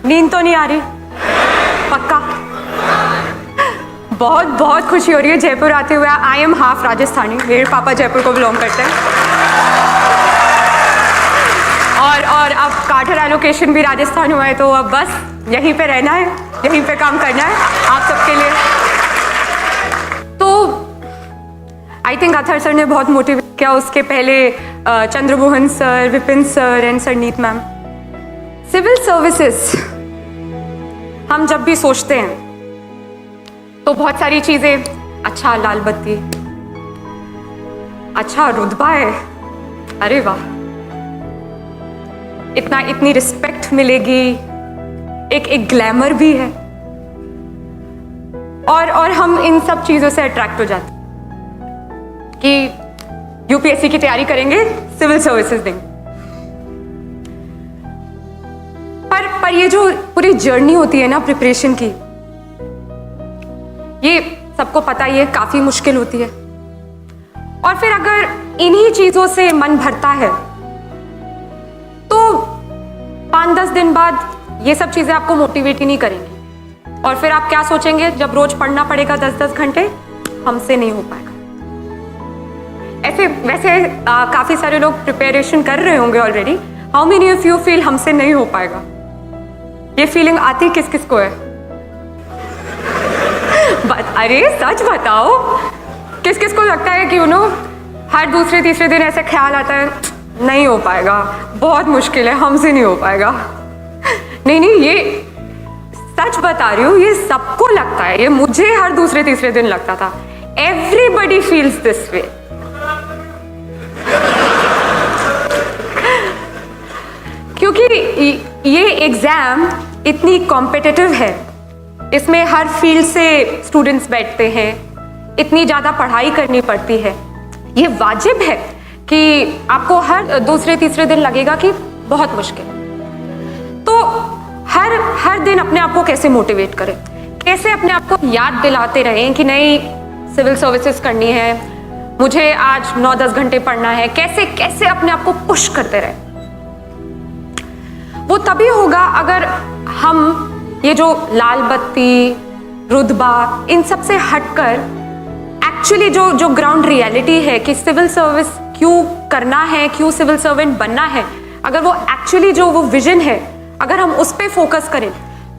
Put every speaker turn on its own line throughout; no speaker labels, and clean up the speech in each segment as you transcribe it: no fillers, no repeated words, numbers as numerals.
नींद तो नहीं आ रही? पक्का? बहुत बहुत खुशी हो रही है जयपुर आते हुए। आई एम हाफ राजस्थानी, मेरे पापा जयपुर को बिलोंग करते हैं और अब कार्टर एलोकेशन भी राजस्थान हुआ है, तो अब बस यहीं पे रहना है, यहीं पे काम करना है आप सबके लिए। तो आई थिंक अथर सर ने बहुत मोटिवेट किया, उसके पहले Chandramohan sir, Vipin sir and Sarneet ma'am. Civil services हम जब भी सोचते हैं तो बहुत सारी चीजें, अच्छा लाल बत्ती, अच्छा रुतबा है, अरे वाह, इतनी रिस्पेक्ट मिलेगी, एक ग्लैमर भी है, और हम इन सब चीजों से अट्रैक्ट हो जाते हैं कि यूपीएससी की तैयारी करेंगे, सिविल सर्विसेज देंगे। पर ये जो पूरी जर्नी होती है ना प्रिपरेशन की, ये सबको पता ही है काफी मुश्किल होती है। और फिर अगर इन्हीं चीजों से मन भरता है तो 5-10 दिन बाद ये सब चीजें आपको मोटिवेट ही नहीं करेंगी, और फिर आप क्या सोचेंगे, जब रोज पढ़ना पड़ेगा 10-10 घंटे, हमसे नहीं हो पाएगा। वैसे काफी सारे लोग प्रिपरेशन कर रहे होंगे already. How many of you feel हमसे नहीं हो पाएगा? ये फीलिंग आती किस किस को है? अरे सच बताओ, किस किस को लगता है कि हर दूसरे तीसरे दिन ऐसे ख्याल आता है, नहीं हो पाएगा, बहुत मुश्किल है, हमसे नहीं हो पाएगा? नहीं, ये सच बता रही हूँ, ये सबको लगता है, ये मुझे हर दूसरे तीसरे दिन लगता था। Everybody feels this way. क्योंकि ये एग्जाम इतनी कॉम्पिटिटिव है, इसमें हर फील्ड से स्टूडेंट्स बैठते हैं, इतनी ज़्यादा पढ़ाई करनी पड़ती है। ये वाजिब है कि आपको हर दूसरे तीसरे दिन लगेगा कि बहुत मुश्किल। तो हर दिन अपने आप को कैसे मोटिवेट करें, कैसे अपने आप को याद दिलाते रहें कि नहीं, सिविल सर्विसेज करनी है, मुझे आज 9-10 घंटे पढ़ना है, कैसे अपने आप को पुश करते रहें। वो तभी होगा अगर हम ये जो लाल बत्ती, रुतबा, इन सब से हटकर एक्चुअली जो ग्राउंड रियलिटी है कि सिविल सर्विस क्यों करना है, क्यों सिविल सर्वेंट बनना है, अगर वो एक्चुअली जो वो विजन है, अगर हम उस पर फोकस करें,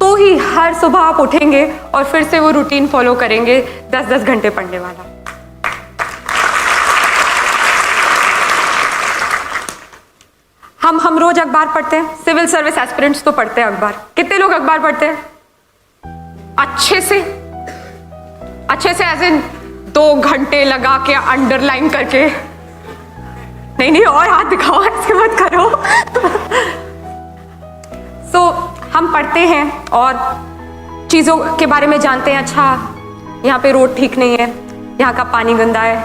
तो ही हर सुबह आप उठेंगे और फिर से वो रूटीन फॉलो करेंगे 10-10 घंटे पढ़ने वाला। हम रोज अखबार पढ़ते हैं, सिविल सर्विस एस्पिरेंट्स तो पढ़ते हैं अखबार। कितने लोग अखबार पढ़ते हैं अच्छे से एज इन 2 घंटे लगा के अंडरलाइन करके? नहीं, और हाथ दिखाओ, ऐसे मत करो। सो हम पढ़ते हैं और चीजों के बारे में जानते हैं। अच्छा, यहाँ पे रोड ठीक नहीं है, यहाँ का पानी गंदा है,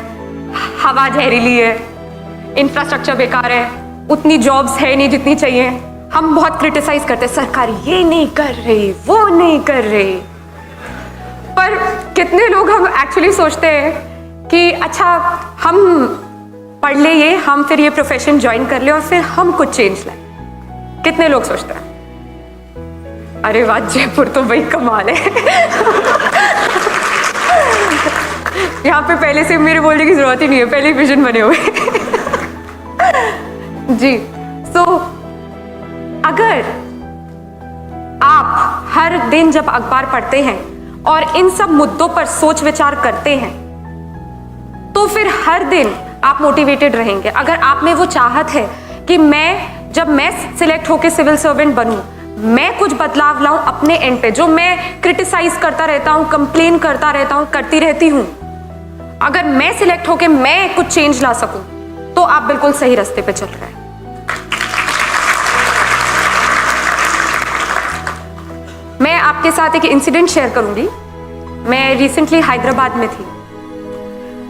हवा जहरीली है, इंफ्रास्ट्रक्चर बेकार है, उतनी जॉब्स है नहीं जितनी चाहिए। हम बहुत क्रिटिसाइज करते हैं, सरकार ये नहीं कर रही, वो नहीं कर रही। पर कितने लोग हम एक्चुअली सोचते हैं कि अच्छा, हम पढ़ ले ये, हम फिर ये प्रोफेशन ज्वाइन कर ले और फिर हम कुछ चेंज लाए? कितने लोग सोचते हैं? अरे वाह, जयपुर तो भाई कमाल है। यहाँ पे पहले से मेरे बोलने की जरूरत ही नहीं है, पहले विजन बने हुए। जी। सो अगर आप हर दिन जब अखबार पढ़ते हैं और इन सब मुद्दों पर सोच विचार करते हैं, तो फिर हर दिन आप मोटिवेटेड रहेंगे। अगर आप में वो चाहत है कि जब मैं सिलेक्ट होकर सिविल सर्वेंट बनूं, मैं कुछ बदलाव लाऊं अपने एंड पे, जो मैं क्रिटिसाइज करता रहता हूं, कंप्लेन करता रहता हूं, करती रहती हूं, अगर मैं सिलेक्ट होकर मैं कुछ चेंज ला सकूं, तो आप बिल्कुल सही रास्ते पे चल रहे हैं। मैं आपके साथ एक इंसिडेंट शेयर करूंगी। मैं रिसेंटली हैदराबाद में थी।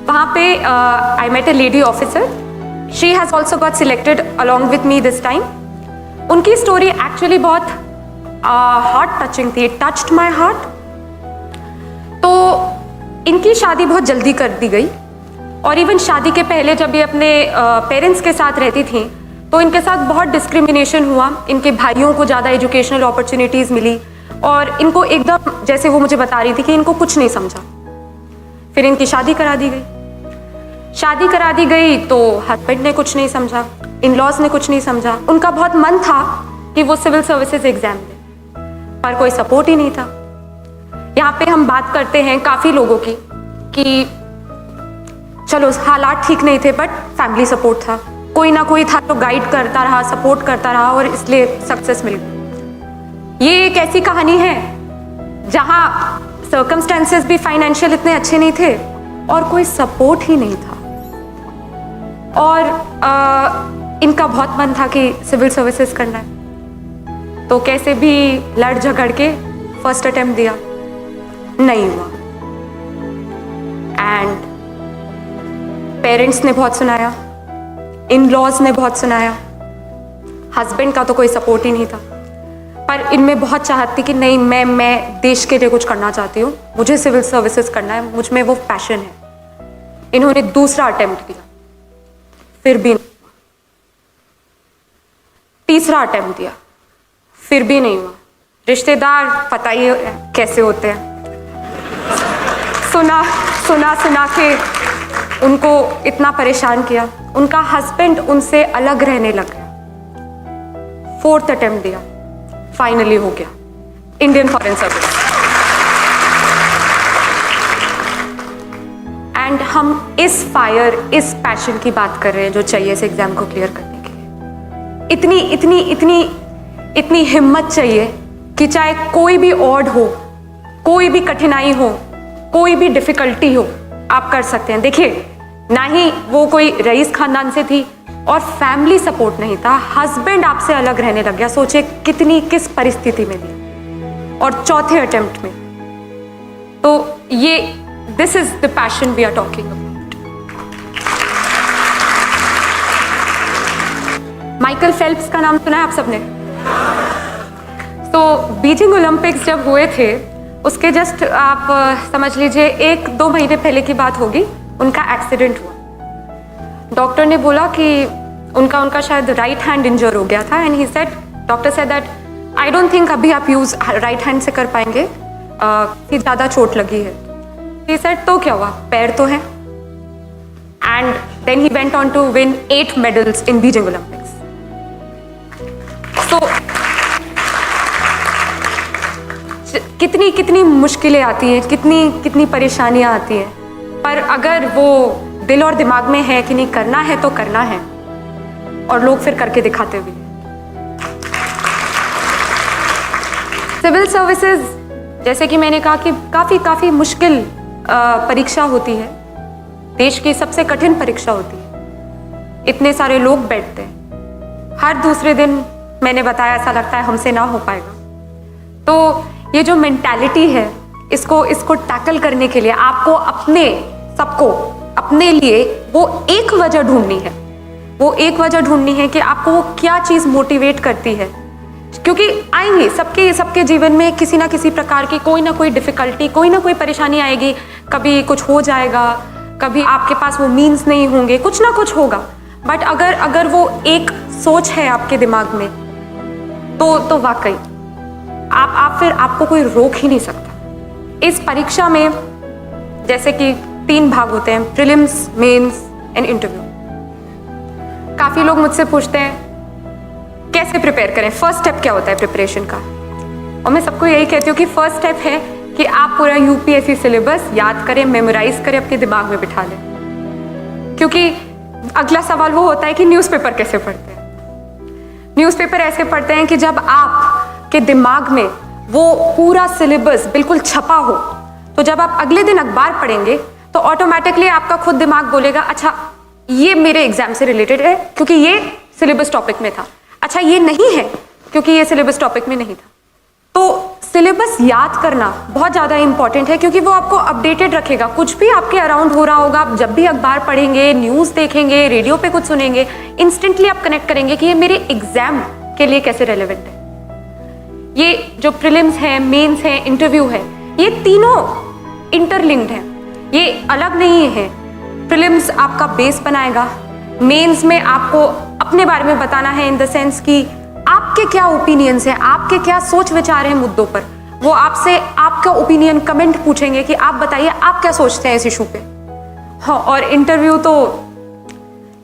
वहां पे I met a lady officer. She has also got selected along with me this time. उनकी स्टोरी एक्चुअली बहुत हार्ट टचिंग थी, इट टच्ड माई हार्ट। तो इनकी शादी बहुत जल्दी कर दी गई, और इवन शादी के पहले जब ये अपने पेरेंट्स के साथ रहती थी, तो इनके साथ बहुत डिस्क्रिमिनेशन हुआ, इनके भाइयों को ज़्यादा एजुकेशनल अपॉर्चुनिटीज़ मिली और इनको एकदम, जैसे वो मुझे बता रही थी कि इनको कुछ नहीं समझा। फिर इनकी शादी करा दी गई। शादी करा दी गई तो हस्बैंड ने कुछ नहीं समझा, इन लॉज ने कुछ नहीं समझा। उनका बहुत मन था कि वो सिविल सर्विसेज एग्जाम दें, पर कोई सपोर्ट ही नहीं था। यहाँ पे हम बात करते हैं काफ़ी लोगों की कि चलो हालात ठीक नहीं थे बट फैमिली सपोर्ट था, कोई ना कोई था तो गाइड करता रहा, सपोर्ट करता रहा और इसलिए सक्सेस मिल गई। ये एक ऐसी कहानी है जहाँ सर्कमस्टेंसेस भी फाइनेंशियल इतने अच्छे नहीं थे और कोई सपोर्ट ही नहीं था, और इनका बहुत मन था कि सिविल सर्विसेज करना है, तो कैसे भी लड़ झगड़ के फर्स्ट अटेम्प्ट दिया, नहीं हुआ। एंड पेरेंट्स ने बहुत सुनाया, इन लॉज ने बहुत सुनाया, हस्बैंड का तो कोई सपोर्ट ही नहीं था, पर इनमें बहुत चाहत थी कि नहीं, मैं देश के लिए कुछ करना चाहती हूँ, मुझे सिविल सर्विसेज करना है, मुझ में वो पैशन है। इन्होंने दूसरा अटेम्प्ट दिया, फिर भी नहीं। तीसरा अटेम्प्ट दिया, फिर भी नहीं हुआ। रिश्तेदार पता ही कैसे होते हैं, सुना सुना सुना के उनको इतना परेशान किया, उनका हस्बैंड उनसे अलग रहने लग गया। फोर्थ अटेम्प्ट दिया, फाइनली हो गया, इंडियन फॉरेन सर्विस। एंड हम इस फायर, इस पैशन की बात कर रहे हैं जो चाहिए इस एग्जाम को क्लियर करने के लिए। इतनी इतनी इतनी इतनी हिम्मत चाहिए कि चाहे कोई भी ऑड हो, कोई भी कठिनाई हो, कोई भी डिफिकल्टी हो, आप कर सकते हैं। देखिए, ना ही वो कोई रईस खानदान से थी और फैमिली सपोर्ट नहीं था, हस्बैंड आपसे अलग रहने लग गया। सोचे किस परिस्थिति में थी, और चौथे अटेम्प्ट में। तो ये this is the passion we are talking about. Michael Phelps का नाम सुना है आप सबने? तो बीजिंग ओलंपिक्स जब हुए थे, उसके जस्ट आप समझ लीजिए 1-2 महीने पहले की बात होगी, उनका एक्सीडेंट हुआ। डॉक्टर ने बोला कि उनका शायद राइट हैंड इंजर हो गया था, and he said, doctor said that I don't think अभी आप यूज राइट हैंड से कर पाएंगे, कि ज़्यादा चोट लगी है। ही सेड तो क्या हुआ, पैर तो है। And then he went on to win 8 medals in Beijing Olympics. तो कितनी मुश्किलें आती हैं, कितनी परेशानियां आती हैं, पर अगर वो दिल और दिमाग में है कि नहीं, करना है तो करना है, और लोग फिर करके दिखाते भी। सिविल सर्विसेज, जैसे कि मैंने कहा कि काफ़ी मुश्किल परीक्षा होती है, देश की सबसे कठिन परीक्षा होती है। इतने सारे लोग बैठते हैं, हर दूसरे दिन मैंने बताया ऐसा लगता है हमसे ना हो पाएगा। तो ये जो मेंटालिटी है, इसको टैकल करने के लिए आपको सबको अपने लिए वो एक वजह ढूंढनी है। वो एक वजह ढूंढनी है कि आपको वो क्या चीज़ मोटिवेट करती है, क्योंकि आएंगी सबके जीवन में किसी ना किसी प्रकार की कोई ना कोई डिफिकल्टी, कोई ना कोई परेशानी आएगी। कभी कुछ हो जाएगा, कभी आपके पास वो मीन्स नहीं होंगे, कुछ ना कुछ होगा। बट अगर वो एक सोच है आपके दिमाग में, तो वाकई आपको कोई रोक ही नहीं सकता। इस परीक्षा में जैसे कि 3 भाग होते हैं, प्रीलिम्स, मेंस एंड इंटरव्यू। काफ़ी लोग मुझसे पूछते हैं कैसे प्रिपेयर करें, फर्स्ट स्टेप क्या होता है प्रिपरेशन का। और मैं सबको यही कहती हूँ कि फर्स्ट स्टेप है कि आप पूरा यूपीएससी सिलेबस याद करें, मेमोराइज करें, अपने दिमाग में बिठा लें। क्योंकि अगला सवाल वो होता है कि न्यूज़पेपर कैसे पढ़ते हैं। न्यूज़पेपर ऐसे पढ़ते हैं कि जब आपके दिमाग में वो पूरा सिलेबस बिल्कुल छपा हो, तो जब आप अगले दिन अखबार पढ़ेंगे तो ऑटोमेटिकली आपका खुद दिमाग बोलेगा, अच्छा ये मेरे एग्जाम से रिलेटेड है क्योंकि ये सिलेबस टॉपिक में था, अच्छा ये नहीं है क्योंकि ये सिलेबस टॉपिक में नहीं था। तो सिलेबस याद करना बहुत ज़्यादा इंपॉर्टेंट है, क्योंकि वो आपको अपडेटेड रखेगा। कुछ भी आपके अराउंड हो रहा होगा, आप जब भी अखबार पढ़ेंगे, न्यूज़ देखेंगे, रेडियो पे कुछ सुनेंगे, इंस्टेंटली आप कनेक्ट करेंगे कि ये मेरे एग्जाम के लिए कैसे रेलेवेंट है। ये जो प्रीलिम्स है, मेंस है, इंटरव्यू है, ये तीनों इंटरलिंक्ड हैं, ये अलग नहीं है। प्रीलिम्स आपका बेस बनाएगा, मेंस में आपको अपने बारे में बताना है, इन द सेंस कि आपके क्या ओपिनियंस हैं, आपके क्या सोच विचार हैं मुद्दों पर। वो आपसे आपका ओपिनियन कमेंट पूछेंगे कि आप बताइए आप क्या सोचते हैं इस इशू पे। हाँ, और इंटरव्यू तो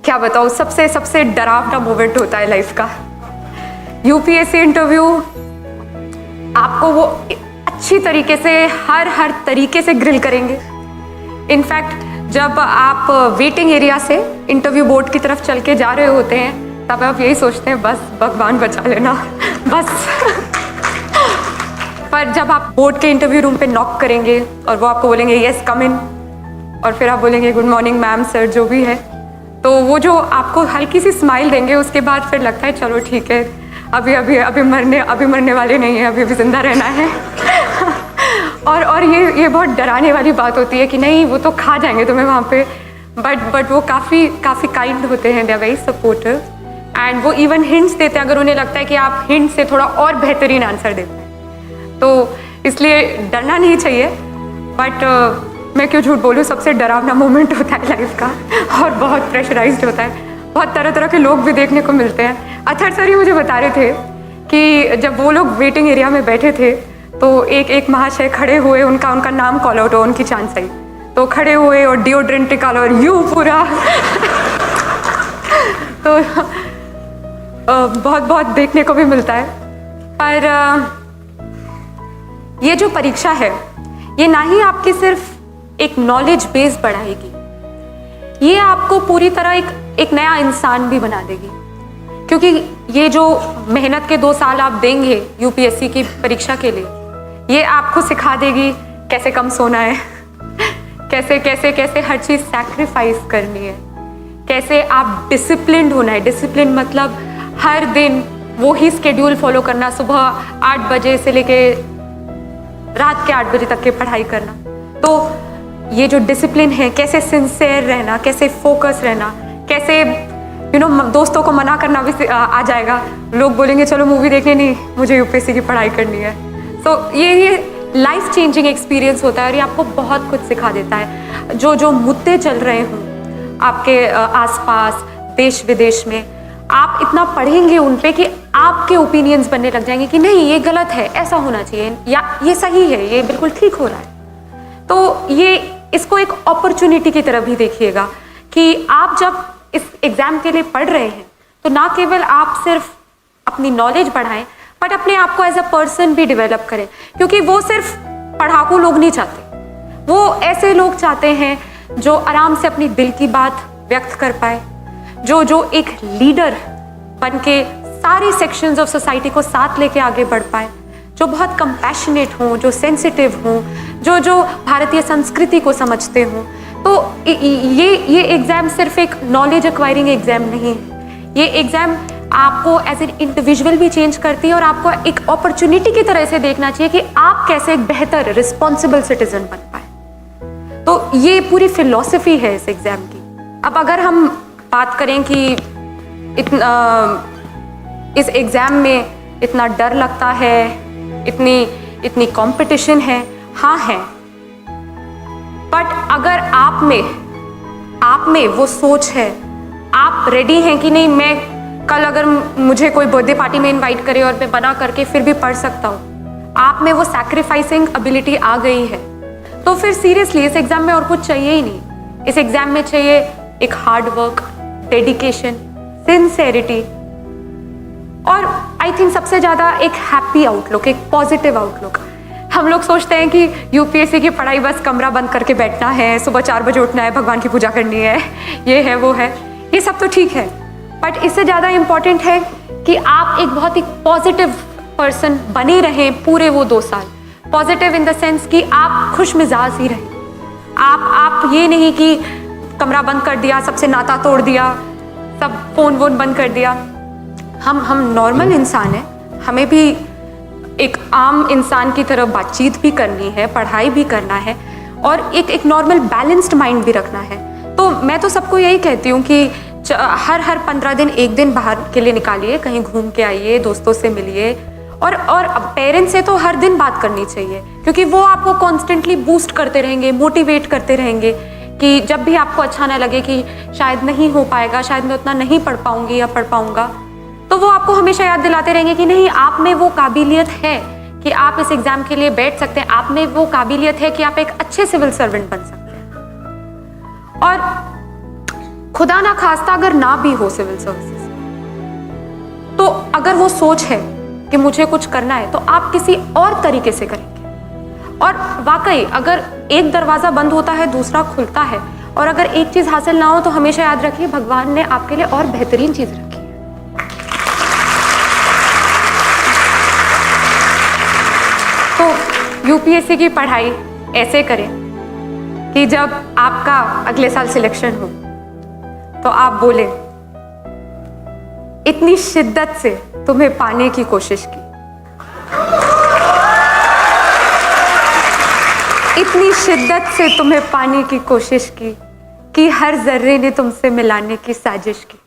क्या बताऊँ, सबसे सबसे डरावना मोमेंट होता है लाइफ का। यूपीएससी इंटरव्यू आपको वो अच्छी तरीके से हर तरीके से ग्रिल करेंगे। इनफैक्ट जब आप वेटिंग एरिया से इंटरव्यू बोर्ड की तरफ चल के जा रहे होते हैं, तब आप यही सोचते हैं बस भगवान बचा लेना बस। पर जब आप बोर्ड के इंटरव्यू रूम पे नॉक करेंगे और वो आपको बोलेंगे यस कम इन, और फिर आप बोलेंगे गुड मॉर्निंग मैम सर जो भी है, तो वो जो आपको हल्की सी स्माइल देंगे, उसके बाद फिर लगता है चलो ठीक है, अभी मरने वाले नहीं है, अभी जिंदा रहना है। और ये बहुत डराने वाली बात होती है कि नहीं वो तो खा जाएंगे तुम्हें वहाँ पे, बट वो काफ़ी काइंड होते हैं, they are very supportive and वो इवन हिंट्स देते हैं अगर उन्हें लगता है कि आप हिंट से थोड़ा और बेहतरीन आंसर देते हैं। तो इसलिए डरना नहीं चाहिए, बट मैं क्यों झूठ बोलूँ, सबसे डरावना मोमेंट होता है लाइफ का और बहुत प्रेशराइज्ड होता है। बहुत तरह तरह के लोग भी देखने को मिलते हैं। अथर सर ही मुझे बता रहे थे कि जब वो लोग वेटिंग एरिया में बैठे थे तो एक महाशय खड़े हुए, उनका नाम कॉल आउट हो, उनकी चांस आई, तो खड़े हुए और डिओड्रेंट निकाला और यूँ पूरा तो बहुत देखने को भी मिलता है। पर ये जो परीक्षा है ये ना ही आपकी सिर्फ एक नॉलेज बेस बढ़ाएगी, ये आपको पूरी तरह एक नया इंसान भी बना देगी। क्योंकि ये जो मेहनत के 2 साल आप देंगे यूपीएससी की परीक्षा के लिए, ये आपको सिखा देगी कैसे कम सोना है, कैसे हर चीज़ सैक्रिफाइस करनी है, कैसे आप डिसिप्लिन्ड होना है। डिसिप्लिन मतलब हर दिन वो ही स्केड्यूल फॉलो करना, सुबह 8 बजे से लेके रात के 8 बजे तक की पढ़ाई करना। तो ये जो डिसिप्लिन है, कैसे सिंसियर रहना, कैसे फोकस रहना, कैसे दोस्तों को मना करना भी आ जाएगा। लोग बोलेंगे चलो मूवी देखने, नहीं मुझे यूपीएससी की पढ़ाई करनी है। तो ये लाइफ चेंजिंग एक्सपीरियंस होता है और ये आपको बहुत कुछ सिखा देता है। जो मुद्दे चल रहे हों आपके आसपास देश विदेश में, आप इतना पढ़ेंगे उन पे कि आपके ओपिनियंस बनने लग जाएंगे कि नहीं ये गलत है, ऐसा होना चाहिए, या ये सही है, ये बिल्कुल ठीक हो रहा है। तो ये इसको एक अपॉर्चुनिटी की तरह भी देखिएगा कि आप जब इस एग्ज़ाम के लिए पढ़ रहे हैं तो ना केवल आप सिर्फ अपनी नॉलेज बढ़ाएं, बट अपने आप को एज अ पर्सन भी डेवलप करें। क्योंकि वो सिर्फ पढ़ाकू लोग नहीं चाहते, वो ऐसे लोग चाहते हैं जो आराम से अपनी दिल की बात व्यक्त कर पाए, जो एक लीडर बन के सारे सेक्शंस ऑफ सोसाइटी को साथ लेके आगे बढ़ पाए, जो बहुत कंपैशनेट हों, जो सेंसिटिव हों, जो भारतीय संस्कृति को समझते हों। तो ये एग्ज़ाम सिर्फ एक नॉलेज एक्वायरिंग एग्ज़ाम नहीं है, ये एग्ज़ाम आपको एज एन इंडिविजुअल भी चेंज करती है और आपको एक अपॉर्चुनिटी की तरह से देखना चाहिए कि आप कैसे एक बेहतर रिस्पॉन्सिबल सिटीजन बन पाए। तो ये पूरी फिलॉसफी है इस एग्ज़ाम की। अब अगर हम बात करें कि इस एग्ज़ाम में इतना डर लगता है, इतनी कंपटीशन है, हाँ है, बट अगर आप में वो सोच है, आप रेडी हैं कि नहीं मैं कल अगर मुझे कोई बर्थडे पार्टी में इनवाइट करे और मैं बना करके फिर भी पढ़ सकता हूँ, आप में वो सैक्रिफाइसिंग एबिलिटी आ गई है, तो फिर सीरियसली इस एग्ज़ाम में और कुछ चाहिए ही नहीं। इस एग्ज़ाम में चाहिए एक हार्ड वर्क, डेडिकेशन, सिंसेरिटी और आई थिंक सबसे ज़्यादा एक हैप्पी आउटलुक, एक पॉजिटिव आउटलुक। हम लोग सोचते हैं कि यूपीएससी की पढ़ाई बस कमरा बंद करके बैठना है, सुबह 4 बजे उठना है, भगवान की पूजा करनी है, ये है वो है, ये सब तो ठीक है, बट इससे ज़्यादा इम्पॉर्टेंट है कि आप एक बहुत ही पॉजिटिव पर्सन बने रहें पूरे वो 2 साल। पॉजिटिव इन द सेंस कि आप खुश मिजाज ही रहें। आप ये नहीं कि कमरा बंद कर दिया, सबसे नाता तोड़ दिया, सब फ़ोन वोन बंद कर दिया। हम नॉर्मल इंसान हैं, हमें भी एक आम इंसान की तरह बातचीत भी करनी है, पढ़ाई भी करना है और एक नॉर्मल बैलेंस्ड माइंड भी रखना है। तो मैं तो सबको यही कहती हूँ कि हर 15 दिन 1 दिन बाहर के लिए निकालिए, कहीं घूम के आइए, दोस्तों से मिलिए और पेरेंट्स से तो हर दिन बात करनी चाहिए, क्योंकि वो आपको कॉन्स्टेंटली बूस्ट करते रहेंगे, मोटिवेट करते रहेंगे कि जब भी आपको अच्छा ना लगे कि शायद नहीं हो पाएगा, शायद मैं उतना नहीं पढ़ पाऊंगी या पढ़ पाऊंगा, तो वो आपको हमेशा याद दिलाते रहेंगे कि नहीं, आप में वो काबिलियत है कि आप इस एग्जाम के लिए बैठ सकते हैं, आप में वो काबिलियत है कि आप एक अच्छे सिविल सर्वेंट बन सकते हैं। और खुदा ना खास्ता अगर ना भी हो सिविल सर्विसेज, तो अगर वो सोच है कि मुझे कुछ करना है तो आप किसी और तरीके से करेंगे। और वाकई अगर एक दरवाजा बंद होता है दूसरा खुलता है, और अगर एक चीज हासिल ना हो तो हमेशा याद रखिए भगवान ने आपके लिए और बेहतरीन चीज रखी है। तो यूपीएससी की पढ़ाई ऐसे करें कि जब आपका अगले साल सिलेक्शन हो तो आप बोले, इतनी शिद्दत से तुम्हें पाने की कोशिश की, इतनी शिद्दत से तुम्हें पाने की कोशिश की कि हर जर्रे ने तुमसे मिलाने की साजिश की।